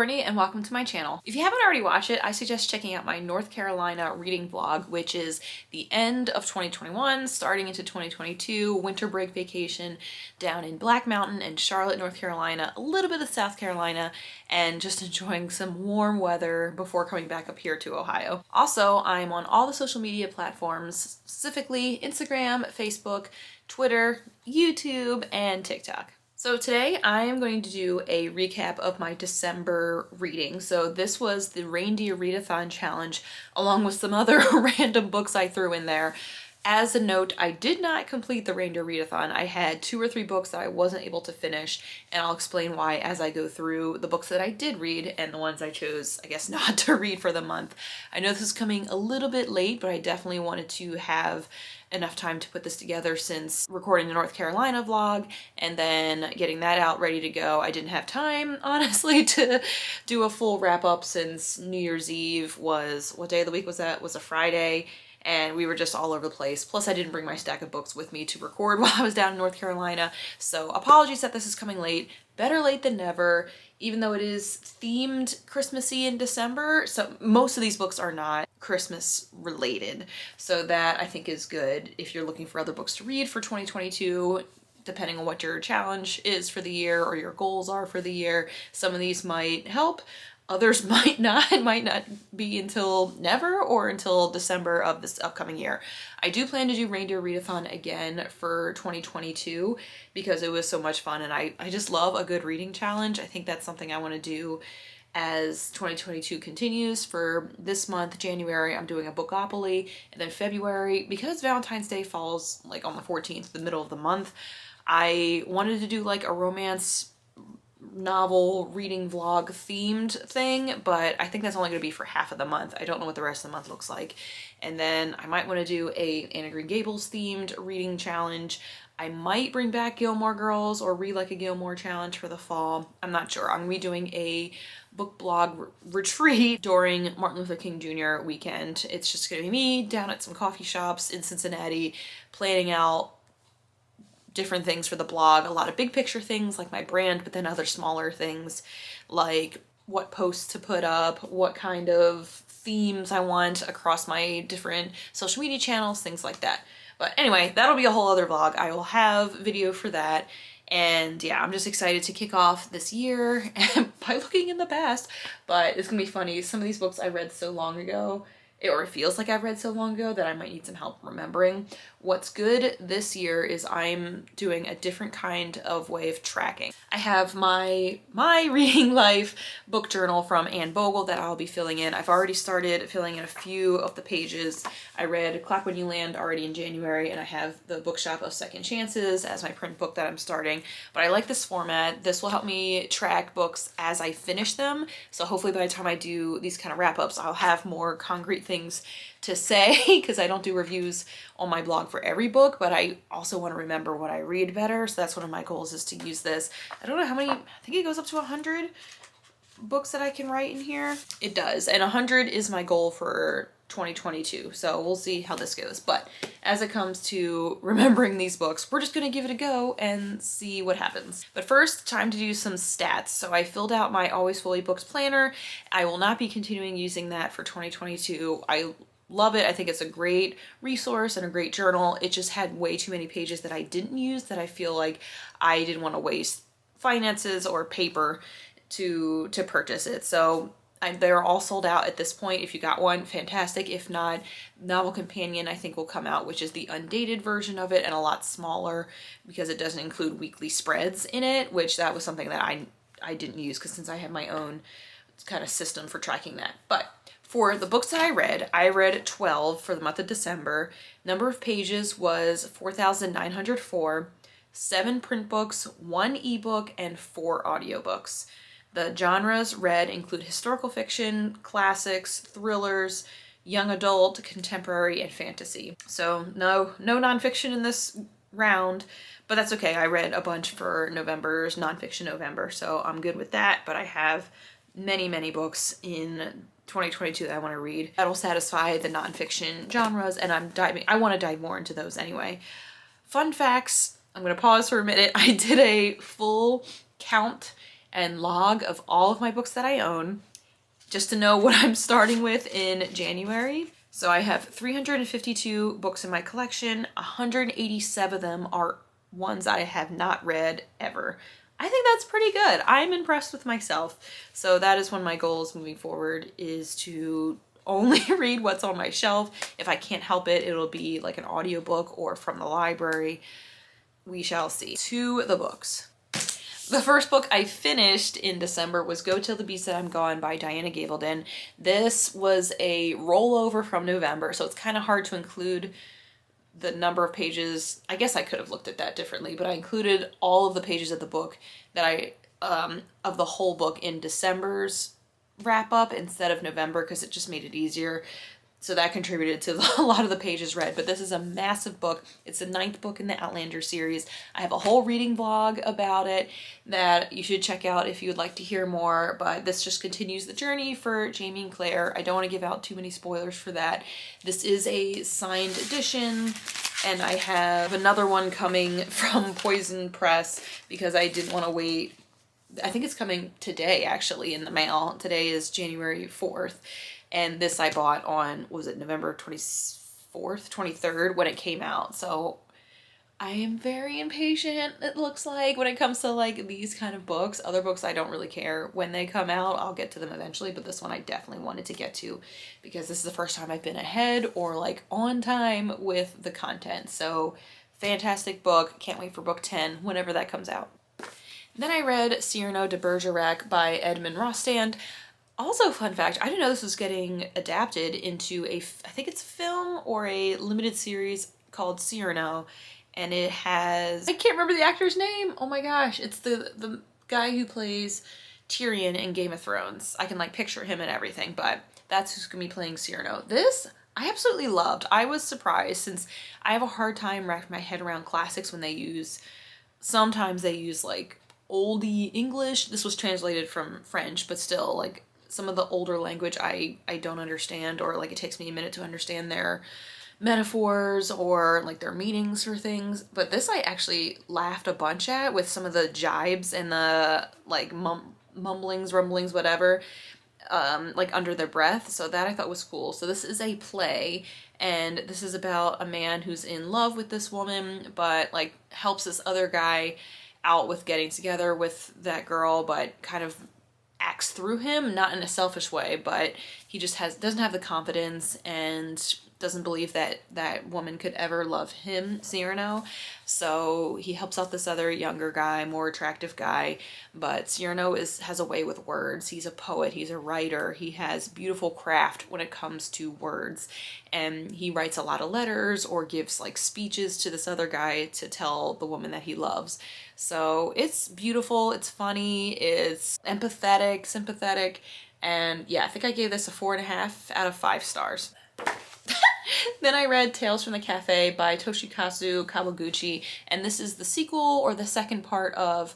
Courtney and welcome to my channel. If you haven't already watched it, I suggest checking out my North Carolina reading vlog, which is the end of 2021, starting into 2022, winter break vacation down in Black Mountain and Charlotte, North Carolina, a little bit of South Carolina, and just enjoying some warm weather before coming back up here to Ohio. Also, I'm on all the social media platforms, specifically Instagram, Facebook, Twitter, YouTube, and TikTok. So today I am going to do a recap of my December reading. So this was the Reindeer Readathon challenge, along with some other random books I threw in there. As a note, I did not complete the Reindeer Readathon. I had 2 or 3 books that I wasn't able to finish, and I'll explain why as I go through the books that I did read and the ones I chose, I guess, not to read for the month. I know this is coming a little bit late, but I definitely wanted to have enough time to put this together since recording the North Carolina vlog and then getting that out ready to go. I didn't have time, honestly, to do a full wrap up since New Year's Eve was, what day of the week was that? It was a Friday, and we were just all over the place. Plus I didn't bring my stack of books with me to record while I was down in North Carolina. So apologies that this is coming late. Better late than never, even though it is themed Christmassy in December. So most of these books are not Christmas related. So that I think is good if you're looking for other books to read for 2022, depending on what your challenge is for the year or your goals are for the year. Some of these might help. Others might not. It might not be until never or until December of this upcoming year. I do plan to do Reindeer Readathon again for 2022 because it was so much fun, and I just love a good reading challenge. I think that's something I want to do as 2022 continues. For this month, January, I'm doing a Bookopoly, and then February, because Valentine's Day falls like on the 14th, the middle of the month, I wanted to do like a romance novel reading vlog themed thing, but I think that's only going to be for half of the month. I don't know what the rest of the month looks like. And then I might want to do a Anne of Green Gables themed reading challenge. I might bring back Gilmore Girls or Read Like a Gilmore challenge for the fall. I'm not sure. I'm going to be doing a book blog retreat during Martin Luther King Jr. weekend. It's just going to be me down at some coffee shops in Cincinnati planning out different things for the blog, a lot of big picture things like my brand, but then other smaller things like what posts to put up, what kind of themes I want across my different social media channels, things like that. But anyway, that'll be a whole other vlog. I will have video for that. And yeah, I'm just excited to kick off this year by looking in the past, but it's gonna be funny. Some of these books I read so long ago, or it feels like I've read so long ago that I might need some help remembering. What's good this year is I'm doing a different kind of way of tracking. I have my Reading Life book journal from Anne Bogle that I'll be filling in. I've already started filling in a few of the pages. I read Clack When You Land already in January, and I have the Bookshop of Second Chances as my print book that I'm starting. But I like this format. This will help me track books as I finish them. So hopefully by the time I do these kind of wrap-ups, I'll have more concrete things to say, because I don't do reviews on my blog for every book, but I also want to remember what I read better. So that's one of my goals, is to use this. I don't know how many, I think it goes up to 100 books that I can write in here. It does, and 100 is my goal for 2022, so we'll see how this goes. But as it comes to remembering these books, we're just gonna give it a go and see what happens. But first, time to do some stats. So I filled out my Always Fully Booked planner. I will not be continuing using that for 2022. I love it. I think it's a great resource and a great journal. It just had way too many pages that I didn't use that I feel like I didn't want to waste finances or paper to purchase it. So they're all sold out at this point. If you got one, fantastic. If not, Novel Companion I think will come out, which is the undated version of it and a lot smaller because it doesn't include weekly spreads in it, which that was something that I didn't use because since I have my own kind of system for tracking that. But for the books that I read 12 for the month of December. Number of pages was 4,904, 7 print books, 1 ebook, and 4 audiobooks. The genres read include historical fiction, classics, thrillers, young adult, contemporary, and fantasy. So no nonfiction in this round, but that's okay. I read a bunch for November's Nonfiction November, so I'm good with that. But I have many books in 2022 that I want to read that'll satisfy the nonfiction genres, and I want to dive more into those anyway. Fun facts, I'm going to pause for a minute. I did a full count and log of all of my books that I own, just to know what I'm starting with in January. So I have 352 books in my collection. 187 of them are ones I have not read ever. I think that's pretty good. I'm impressed with myself. So that is one of my goals moving forward, is to only read what's on my shelf. If I can't help it, it'll be like an audiobook or from the library. We shall see. To the books. The first book I finished in December was Go Till the Beast That I'm Gone by Diana Gabaldon. This was a rollover from November, so it's kind of hard to include the number of pages. I guess I could have looked at that differently, but I included all of the pages of the book that of the whole book in December's wrap up instead of November, because it just made it easier. So that contributed to a lot of the pages read, but this is a massive book. It's the 9th book in the Outlander series. I have a whole reading blog about it that you should check out if you would like to hear more, but this just continues the journey for Jamie and Claire. I don't want to give out too many spoilers for that. This is a signed edition, and I have another one coming from Poison Press because I didn't want to wait. I think it's coming today, actually, in the mail. Today is January 4th. And this I bought on, was it November 24th, 23rd when it came out. So I am very impatient, it looks like, when it comes to like these kind of books. Other books I don't really care when they come out. I'll get to them eventually, but this one I definitely wanted to get to because this is the first time I've been ahead or like on time with the content. So fantastic book. Can't wait for book 10 whenever that comes out. Then I read Sierna de Bergerac by Edmond Rostand. Also, fun fact, I didn't know this was getting adapted into I think it's film or a limited series called CYRANO, and it has, I can't remember the actor's name, oh my gosh, it's the guy who plays Tyrion in Game of Thrones. I can like picture him and everything, but that's who's gonna be playing CYRANO. This, I absolutely loved. I was surprised since I have a hard time wrapping my head around classics when sometimes they use like oldie English. This was translated from French, but still like some of the older language I don't understand, or like it takes me a minute to understand their metaphors or like their meanings for things. But this I actually laughed a bunch at with some of the jibes and the like mumblings, rumblings, whatever, like under their breath. So that I thought was cool. So this is a play, and this is about a man who's in love with this woman, but like helps this other guy out with getting together with that girl, but kind of acts through him, not in a selfish way, but he just doesn't have the confidence and doesn't believe that that woman could ever love him, Cyrano. So he helps out this other younger guy, more attractive guy, but Cyrano has a way with words. He's a poet, he's a writer, he has beautiful craft when it comes to words, and he writes a lot of letters or gives like speeches to this other guy to tell the woman that he loves. So it's beautiful, it's funny, it's empathetic, sympathetic, and yeah, I think I gave this a 4.5 out of 5 stars. Then I read Tales from the Cafe by Toshikazu Kawaguchi, and this is the sequel or the second part of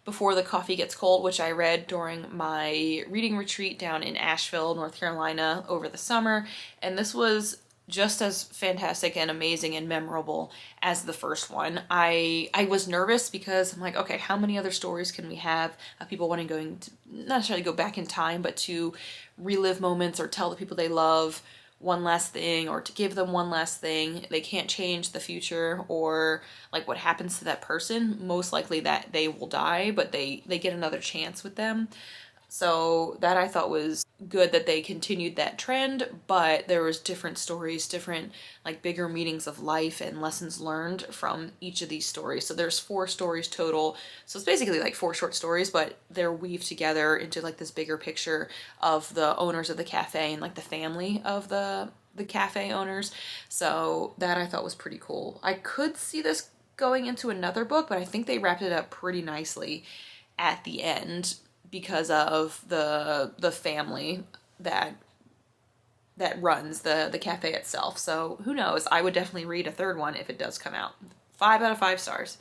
Before the Coffee Gets Cold, which I read during my reading retreat down in Asheville, North Carolina over the summer, and this was just as fantastic and amazing and memorable as the first one. I was nervous because I'm like, okay, how many other stories can we have of people wanting to not necessarily go back in time, but to relive moments or tell the people they love one last thing, or to give them one last thing. They can't change the future or like what happens to that person. Most likely that they will die, but they get another chance with them. So that I thought was good that they continued that trend, but there was different stories, different like bigger meanings of life and lessons learned from each of these stories. So there's 4 stories total. So it's basically like 4 short stories, but they're weaved together into like this bigger picture of the owners of the cafe and like the family of the cafe owners. So that I thought was pretty cool. I could see this going into another book, but I think they wrapped it up pretty nicely at the end, because of the family that runs the cafe itself. So who knows? I would definitely read a third one if it does come out. 5 out of 5 stars.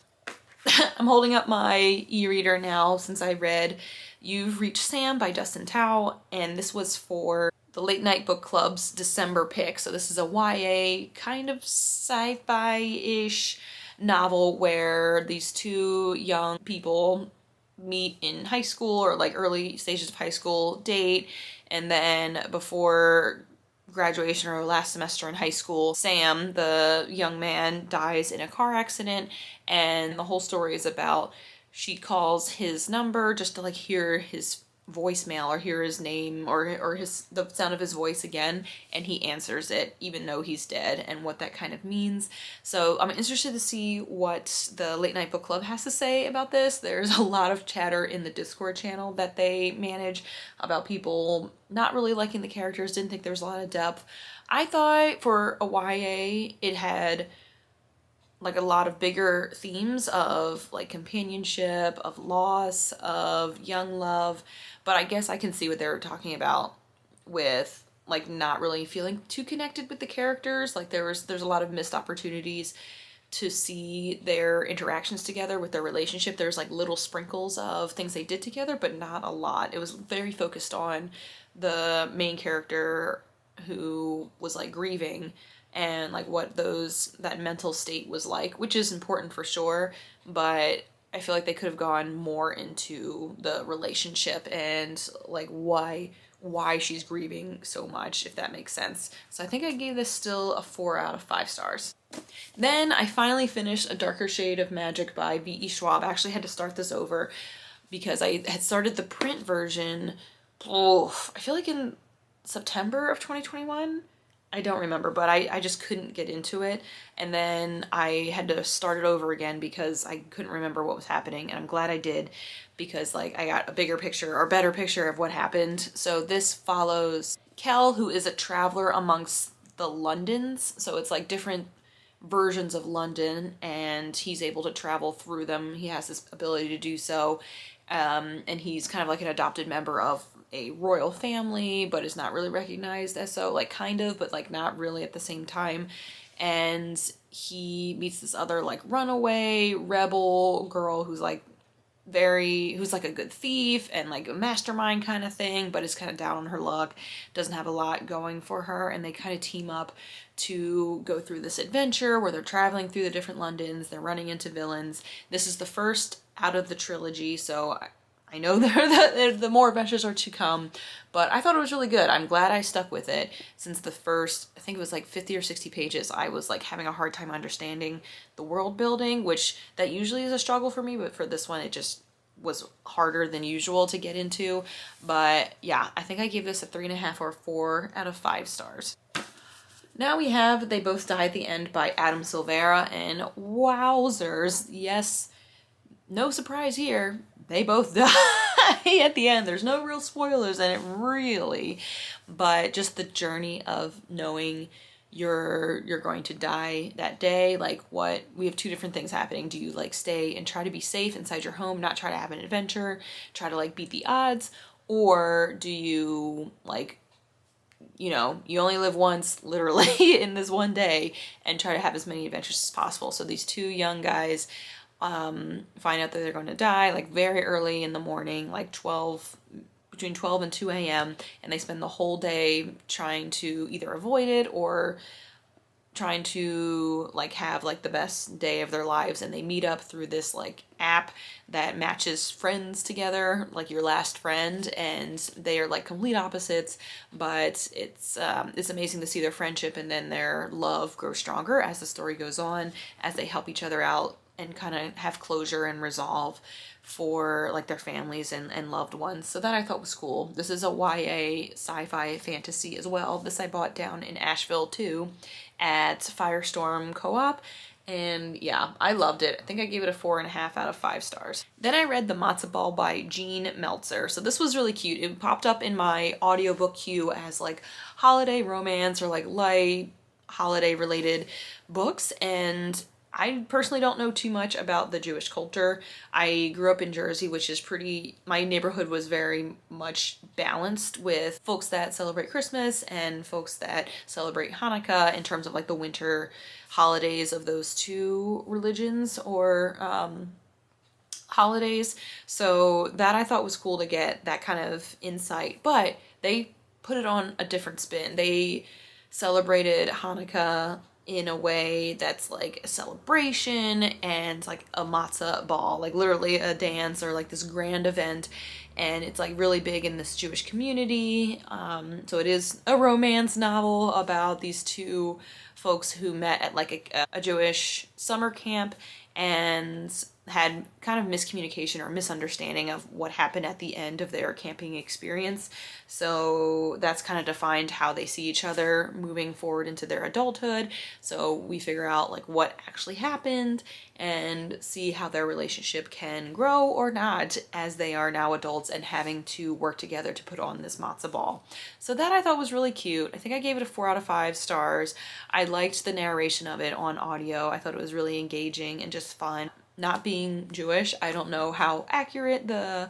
I'm holding up my e-reader now since I read You've Reached Sam by Dustin Thao, and this was for the Late Night Book Club's December pick. So this is a YA kind of sci-fi-ish novel where these 2 young people, meet in high school or like early stages of high school, date, and then before graduation or last semester in high school, Sam, the young man, dies in a car accident, and the whole story is about she calls his number just to like hear his voicemail or hear his name or the sound of his voice again, and he answers it even though he's dead, and what that kind of means. So I'm interested to see what the Late Night Book Club has to say about this. There's a lot of chatter in the Discord channel that they manage about people not really liking the characters, didn't think there was a lot of depth. I thought for a YA it had like a lot of bigger themes of like companionship, of loss, of young love, but I guess I can see what they were talking about with like not really feeling too connected with the characters. Like there's a lot of missed opportunities to see their interactions together with their relationship. There's like little sprinkles of things they did together, but not a lot. It was very focused on the main character who was like grieving and like what that mental state was like, which is important for sure, but I feel like they could have gone more into the relationship and like why she's grieving so much, if that makes sense. So I think I gave this still a 4 out of 5 stars. Then I finally finished A Darker Shade of Magic by V.E. Schwab. I actually had to start this over because I had started the print version, I feel like in September of 2021. I don't remember, but I just couldn't get into it. And then I had to start it over again because I couldn't remember what was happening. And I'm glad I did, because like I got a bigger picture or better picture of what happened. So this follows Kel, who is a traveler amongst the Londons. So it's like different versions of London, and he's able to travel through them. He has this ability to do so. And he's kind of like an adopted member of a royal family, but is not really recognized as so, like kind of, but like not really at the same time. And he meets this other like runaway rebel girl who's like who's like a good thief and like a mastermind kind of thing, but is kind of down on her luck, doesn't have a lot going for her, and they kind of team up to go through this adventure where they're traveling through the different Londons, they're running into villains. This is the first out of the trilogy, so I know the more adventures are to come, but I thought it was really good. I'm glad I stuck with it, since the first, I think it was like 50 or 60 pages, I was like having a hard time understanding the world building, which that usually is a struggle for me, but for this one it just was harder than usual to get into. But yeah, I think I gave this a 3.5 or 4 out of 5 stars. Now we have They Both Die at the End by Adam Silvera, and wowzers, yes, no surprise here, they both die at the end. There's no real spoilers in it, really, but just the journey of knowing you're going to die that day. Like, what, we have 2 different things happening. Do you like stay and try to be safe inside your home, not try to have an adventure, try to like beat the odds, or do you like, you know, you only live once, literally, in this one day, and try to have as many adventures as possible. So these 2 young guys find out that they're going to die like very early in the morning, like between 12 and 2 a.m. and they spend the whole day trying to either avoid it or trying to like have like the best day of their lives. And they meet up through this like app that matches friends together, like your last friend, and they are like complete opposites, but it's amazing to see their friendship and then their love grow stronger as the story goes on, as they help each other out and kind of have closure and resolve for like their families and loved ones. So that I thought was cool. This is a YA sci-fi fantasy as well. This I bought down in Asheville too at Firestorm Co-op, and yeah, I loved it. I think I gave it a 4.5 out of 5 stars. Then I read The Matzah Ball by Jean Meltzer. So this was really cute. It popped up in my audiobook queue as like holiday romance or like light holiday related books, and I personally don't know too much about the Jewish culture. I grew up in Jersey, which is my neighborhood was very much balanced with folks that celebrate Christmas and folks that celebrate Hanukkah in terms of like the winter holidays of those 2 religions or holidays. So that I thought was cool to get that kind of insight, but they put it on a different spin. They celebrated Hanukkah in a way that's like a celebration and like a Matzah Ball, like literally a dance or like this grand event. And it's like really big in this Jewish community. So it is a romance novel about these two folks who met at like a Jewish summer camp and had kind of miscommunication or misunderstanding of what happened at the end of their camping experience. So that's kind of defined how they see each other moving forward into their adulthood. So we figure out like what actually happened and see how their relationship can grow or not as they are now adults and having to work together to put on this Matzah Ball. So that I thought was really cute. I think I gave it a 4 out of 5 stars. I liked the narration of it on audio. I thought it was really engaging and just fun. Not being Jewish, I don't know how accurate the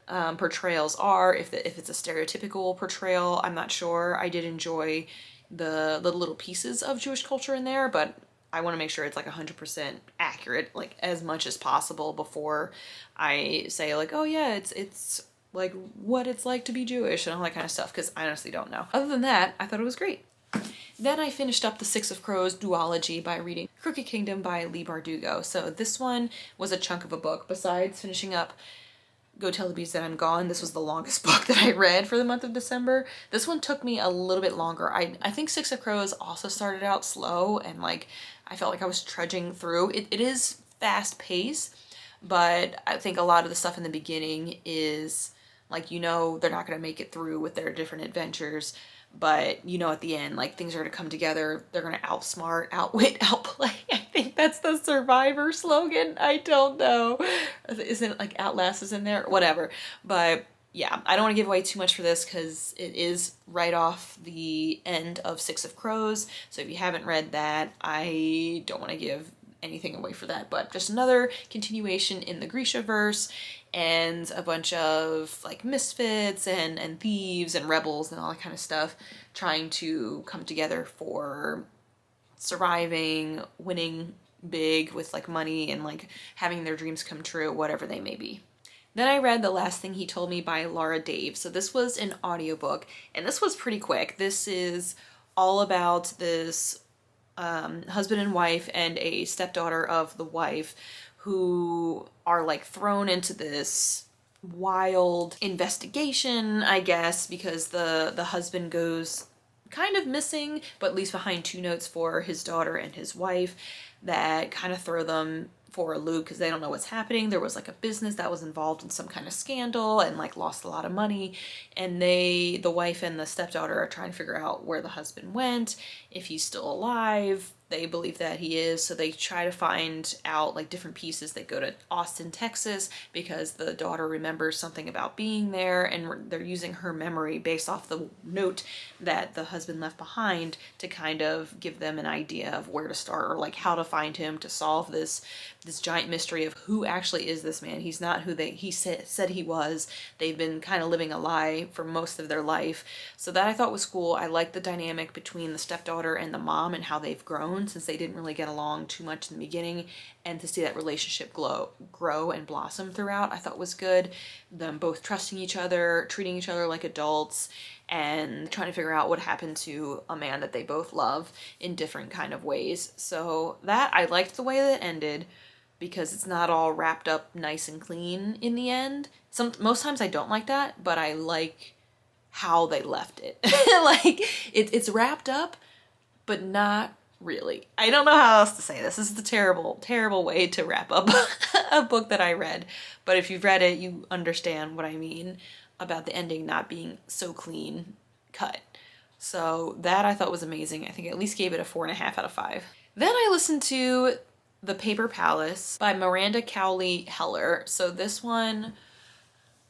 portrayals are, if it's a stereotypical portrayal, I'm not sure. I did enjoy the little pieces of Jewish culture in there, but I want to make sure it's like 100% accurate, like as much as possible before I say like, oh yeah, it's like what it's like to be Jewish and all that kind of stuff, because I honestly don't know. Other than that, I thought it was great. Then I finished up the Six of Crows duology by reading Crooked Kingdom by Leigh Bardugo. So this one was a chunk of a book. Besides finishing up Go Tell the Bees That I'm Gone, this was the longest book that I read for the month of December. This one took me a little bit longer. I think Six of Crows also started out slow and like I felt like I was trudging through. It is fast paced, but I think a lot of the stuff in the beginning is like, you know, they're not going to make it through with their different adventures. But you know, at the end, like things are going to come together. They're going to outsmart, outwit, outplay. I think that's the Survivor slogan. I don't know. Isn't it like Outlast is in there? Whatever. But yeah, I don't want to give away too much for this because it is right off the end of Six of Crows. So if you haven't read that, I don't want to give anything away for that. But just another continuation in the Grisha-verse and a bunch of like misfits and thieves and rebels and all that kind of stuff trying to come together for surviving, winning big with like money and like having their dreams come true, whatever they may be. Then I read The Last Thing He Told Me by Laura Dave. So this was an audiobook and this was pretty quick. This is all about this husband and wife and a stepdaughter of the wife who are like thrown into this wild investigation, I guess, because the husband goes kind of missing, but leaves behind 2 notes for his daughter and his wife that kind of throw them for a loop because they don't know what's happening. There was like a business that was involved in some kind of scandal and like lost a lot of money, and the wife and the stepdaughter are trying to figure out where the husband went, if he's still alive. They believe that he is, so they try to find out like different pieces. They go to Austin, Texas, because the daughter remembers something about being there, and they're using her memory based off the note that the husband left behind to kind of give them an idea of where to start or like how to find him to solve this giant mystery of who actually is this man. He's not who he said he was. They've been kind of living a lie for most of their life. So that I thought was cool. I liked the dynamic between the stepdaughter and the mom and how they've grown since they didn't really get along too much in the beginning, and to see that relationship grow and blossom throughout I thought was good. Them both trusting each other, treating each other like adults, and trying to figure out what happened to a man that they both love in different kind of ways. So that I liked the way that it ended because it's not all wrapped up nice and clean in the end. Most times I don't like that, but I like how they left it. Like it's wrapped up, but not really. I don't know how else to say this. This is the terrible, terrible way to wrap up a book that I read. But if you've read it, you understand what I mean about the ending not being so clean cut. So that I thought was amazing. I think I at least gave it a 4.5 out of 5. Then I listened to The Paper Palace by Miranda Cowley Heller. So this one,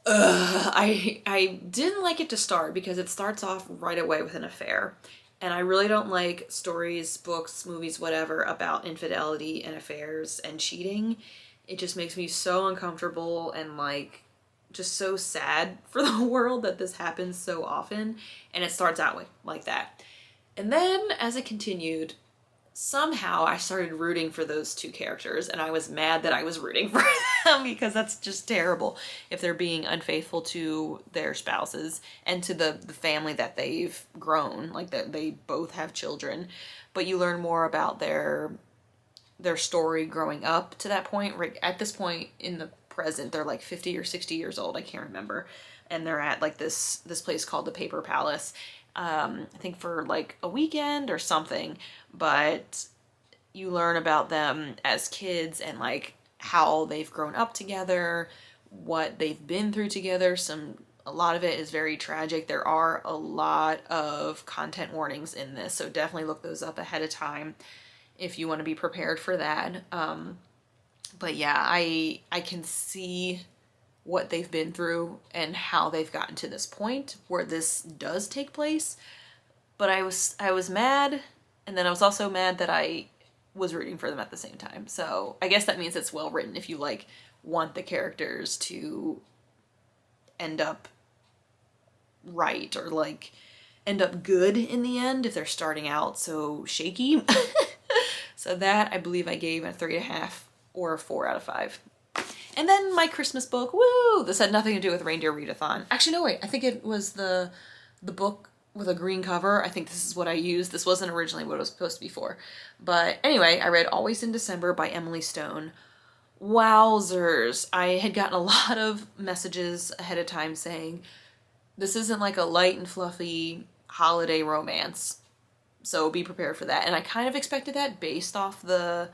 I didn't like it to start because it starts off right away with an affair. And I really don't like stories, books, movies, whatever, about infidelity and affairs and cheating. It just makes me so uncomfortable and like just so sad for the world that this happens so often. And it starts out like that. And then as it continued, somehow I started rooting for those two characters, and I was mad that I was rooting for them because that's just terrible if they're being unfaithful to their spouses and to the family that they've grown, like that they both have children. But you learn more about their story growing up to that point. Right at this point in the present, they're like 50 or 60 years old, I can't remember, and they're at like this place called the Paper Palace, I think for like a weekend or something. But you learn about them as kids and like how they've grown up together, what they've been through together. A lot of it is very tragic. There are a lot of content warnings in this, so definitely look those up ahead of time if you want to be prepared for that. But yeah, I can see what they've been through and how they've gotten to this point where this does take place. But I was mad, and then I was also mad that I was rooting for them at the same time. So I guess that means it's well written if you like want the characters to end up right or like end up good in the end if they're starting out so shaky. So that I believe I gave a 3.5 or a 4 out of 5. And then my Christmas book, woo! This had nothing to do with Reindeer Readathon. Actually, no, wait. I think it was the book with a green cover. I think this is what I used. This wasn't originally what it was supposed to be for. But anyway, I read Always in December by Emily Stone. Wowzers. I had gotten a lot of messages ahead of time saying, this isn't like a light and fluffy holiday romance, so be prepared for that. And I kind of expected that based off the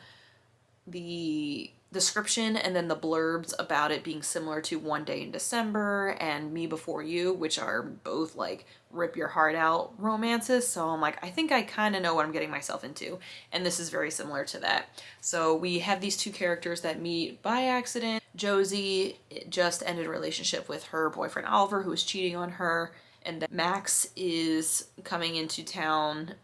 description and then the blurbs about it being similar to One Day in December and Me Before You, which are both like rip your heart out romances. So I'm like, I think I kind of know what I'm getting myself into, and this is very similar to that. So we have these two characters that meet by accident. Josie just ended a relationship with her boyfriend Oliver, who was cheating on her, and then Max is coming into town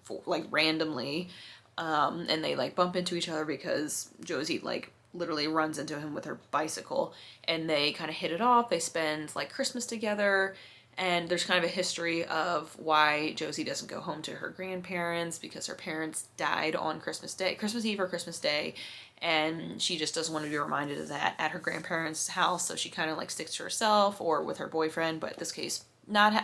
for, like, randomly, and they like bump into each other because Josie like literally runs into him with her bicycle, and they kind of hit it off. They spend like Christmas together, and there's kind of a history of why Josie doesn't go home to her grandparents because her parents died on Christmas Eve or Christmas Day, and she just doesn't want to be reminded of that at her grandparents' house, so she kind of like sticks to herself or with her boyfriend, but in this case not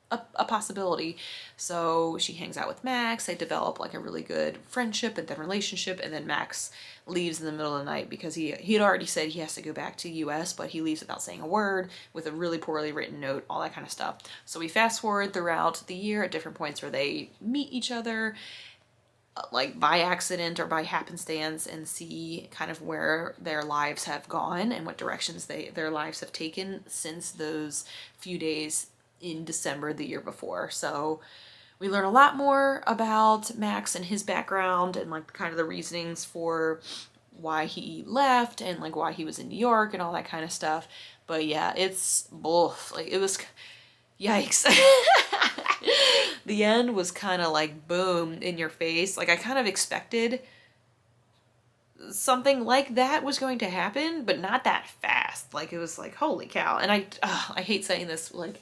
a possibility. So she hangs out with Max. They develop like a really good friendship and then relationship, and then Max leaves in the middle of the night because he had already said he has to go back to US, but he leaves without saying a word, with a really poorly written note, all that kind of stuff. So we fast forward throughout the year at different points where they meet each other, like by accident or by happenstance, and see kind of where their lives have gone and what directions their lives have taken since those few days in December the year before. So we learn a lot more about Max and his background and like kind of the reasonings for why he left and like why he was in New York and all that kind of stuff. But yeah, it's both like, it was yikes. The end was kind of like boom in your face. Like I kind of expected something like that was going to happen, but not that fast. Like it was like, holy cow. And I hate saying this, like,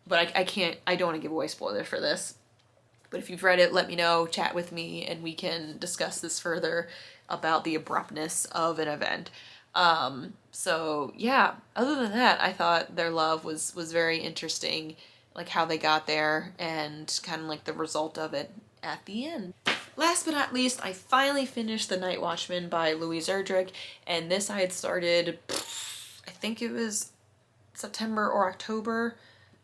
but I don't want to give away spoilers for this. But if you've read it, let me know, chat with me, and we can discuss this further about the abruptness of an event. So yeah, other than that, I thought their love was very interesting, like how they got there and kind of like the result of it at the end. Last but not least, I finally finished The Night Watchman by Louise Erdrich, and this I had started, I think it was September or October.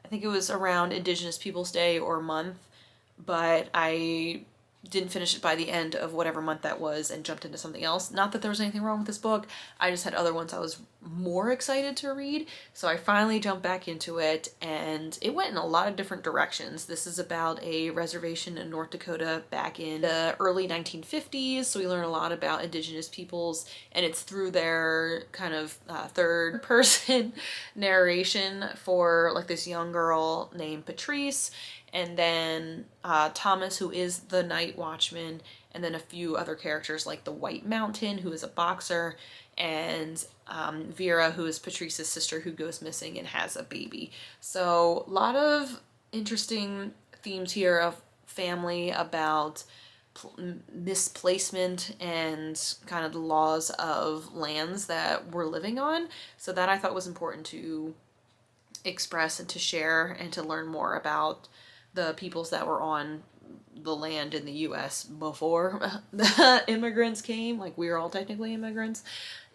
I think it was around Indigenous Peoples Day or month, but I didn't finish it by the end of whatever month that was and jumped into something else. Not that there was anything wrong with this book, I just had other ones I was more excited to read, so I finally jumped back into it, and it went in a lot of different directions. This is about a reservation in North Dakota back in the early 1950s, so we learn a lot about Indigenous peoples, and it's through their kind of third person narration for like this young girl named Patrice, and then Thomas, who is the Night Watchman, and then a few other characters like the White Mountain, who is a boxer, and Vera, who is Patrice's sister, who goes missing and has a baby. So a lot of interesting themes here of family, about misplacement and kind of the laws of lands that we're living on. So that I thought was important to express and to share and to learn more about the peoples that were on the land in the US before the immigrants came. Like, we were all technically immigrants.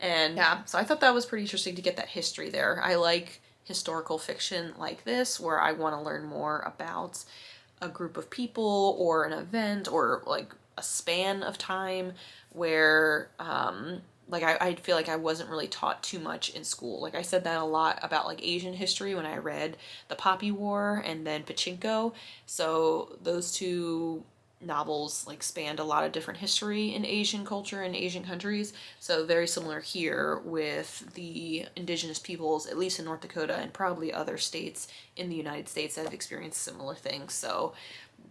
And yeah, so I thought that was pretty interesting to get that history there. I like historical fiction like this, where I want to learn more about a group of people or an event or like a span of time where like I feel like I wasn't really taught too much in school. Like, I said that a lot about like Asian history when I read The Poppy War and then Pachinko. So those two novels like spanned a lot of different history in Asian culture and Asian countries. So very similar here with the indigenous peoples, at least in North Dakota and probably other states in the United States that have experienced similar things. So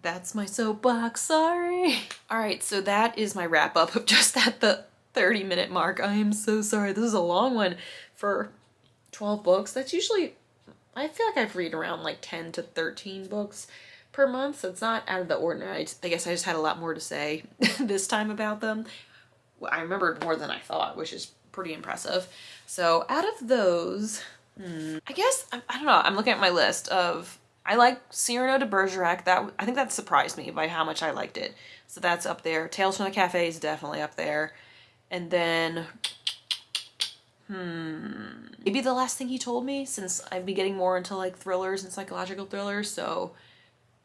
that's my soapbox, sorry. All right, so that is my wrap up of just at the 30-minute mark. I am so sorry. This is a long one for 12 books. That's usually, I feel like I've read around like 10 to 13 books per month, so it's not out of the ordinary. I guess I just had a lot more to say this time about them. Well, I remembered more than I thought, which is pretty impressive. So out of those, I guess, I don't know, I'm looking at my list of, I like Sierna de Bergerac. I think that surprised me by how much I liked it. So that's up there. Tales from the Cafe is definitely up there. And then, maybe The Last Thing He Told Me, since I've been getting more into like thrillers and psychological thrillers. So,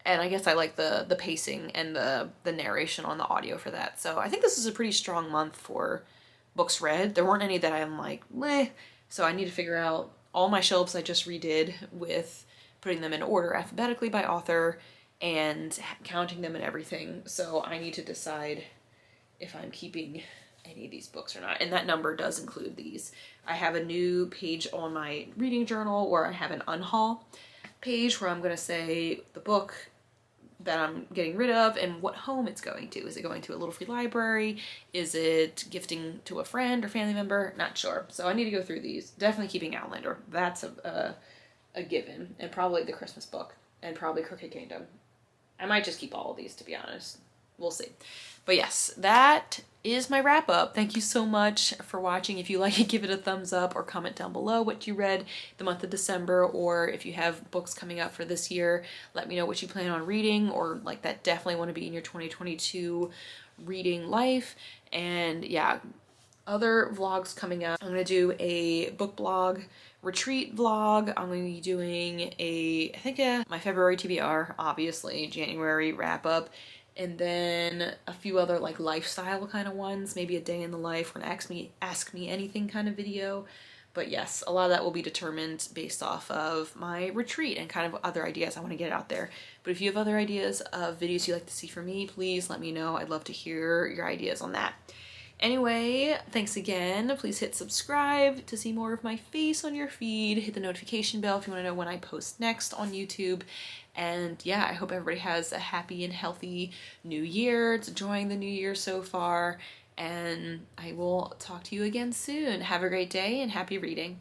and I guess I like the pacing and the narration on the audio for that. So I think this is a pretty strong month for books read. There weren't any that I'm like, meh. So I need to figure out all my shelves I just redid with putting them in order alphabetically by author and counting them and everything. So I need to decide if I'm keeping any of these books or not. And that number does include these. I have a new page on my reading journal where I have an unhaul page where I'm going to say the book that I'm getting rid of and what home it's going to. Is it going to a little free library? Is it gifting to a friend or family member? Not sure. So I need to go through these. Definitely keeping Outlander. That's a given. And probably the Christmas book. And probably Crooked Kingdom. I might just keep all of these, to be honest. We'll see. But yes, that is my wrap up. Thank you so much for watching. If you like it, give it a thumbs up or comment down below what you read the month of December, or if you have books coming up for this year, let me know what you plan on reading, or like that definitely want to be in your 2022 reading life. And yeah, other vlogs coming up. I'm going to do a book blog retreat vlog. I'm going to be doing my February TBR, obviously, January wrap up, and then a few other like lifestyle kind of ones, maybe a day in the life or an ask me anything kind of video. But yes, a lot of that will be determined based off of my retreat and kind of other ideas I want to get out there. But if you have other ideas of videos you'd like to see from me, please let me know. I'd love to hear your ideas on that. Anyway, thanks again. Please hit subscribe to see more of my face on your feed. Hit the notification bell if you want to know when I post next on YouTube. And yeah, I hope everybody has a happy and healthy new year. It's enjoying the new year so far. And I will talk to you again soon. Have a great day and happy reading.